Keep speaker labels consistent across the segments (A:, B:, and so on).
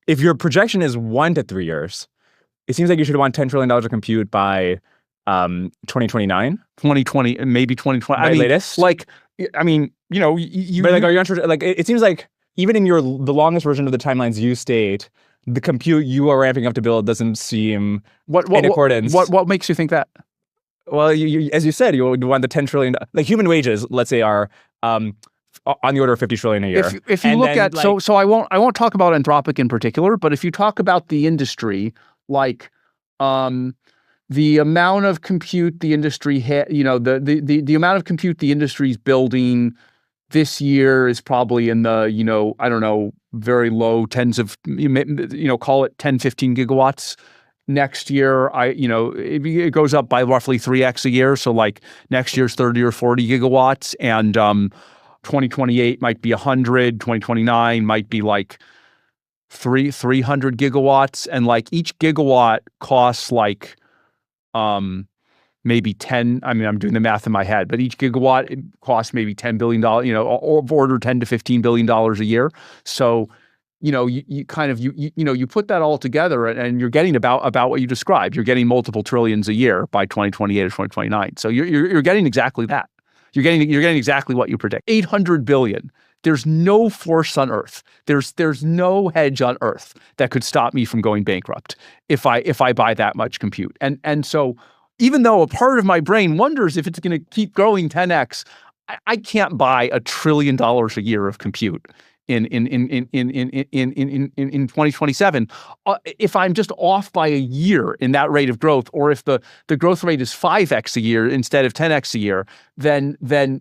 A: if your projection is 1 to 3 years, it seems like you should want $10 trillion of compute by 2029.
B: 2020, maybe 2020.
A: Right, latest.
B: Like, I mean, you know,
A: but like, are you unsure? Like, it seems like even in the longest version of the timelines you state, the compute you are ramping up to build doesn't seem in accordance.
B: What makes you think that?
A: Well, you, as you said, you would want the $10 trillion. Like human wages, let's say, are on the order of $50 trillion a year.
B: If you look at so I won't talk about Anthropic in particular, but if you talk about the industry, like the amount of compute the industry the amount of compute the industry's building this year is probably in the I don't know, very low tens of call it 10, 15 gigawatts. Next year, it goes up by roughly 3x a year. So like next year's 30 or 40 gigawatts, and 2028 might be 100. 2029 might be like 300 gigawatts, and like each gigawatt costs like maybe 10. I mean, I'm doing the math in my head, but each gigawatt costs maybe $10 billion. Or order $10 to $15 billion a year. So you put that all together and you're getting about what you described. You're getting multiple trillions a year by 2028 or 2029. So you're getting exactly that. You're getting exactly what you predict. 800 billion. There's no force on Earth. There's no hedge on Earth that could stop me from going bankrupt if I buy that much compute. And so even though a part of my brain wonders if it's going to keep growing 10x, I can't buy $1 trillion a year of compute in 2027, if I'm just off by a year in that rate of growth, or if the growth rate is 5x a year instead of 10x a year, then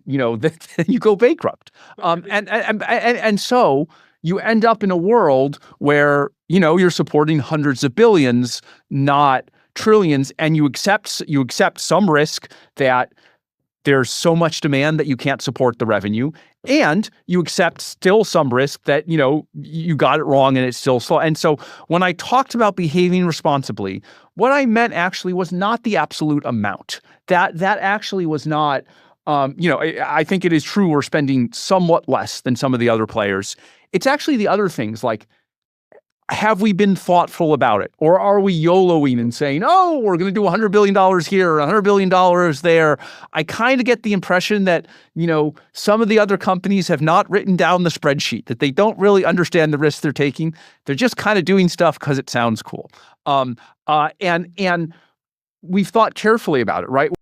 B: you go bankrupt. And so you end up in a world where you're supporting hundreds of billions, not trillions, and you accept some risk that there's so much demand that you can't support the revenue, and you accept still some risk that, you got it wrong and it's still slow. And so when I talked about behaving responsibly, what I meant actually was not the absolute amount. That actually was not, I think it is true we're spending somewhat less than some of the other players. It's actually the other things like, have we been thoughtful about it? Or are we YOLOing and saying, oh, we're going to do $100 billion here, $100 billion there? I kind of get the impression that, some of the other companies have not written down the spreadsheet, that they don't really understand the risks they're taking. They're just kind of doing stuff because it sounds cool. And we've thought carefully about it, right?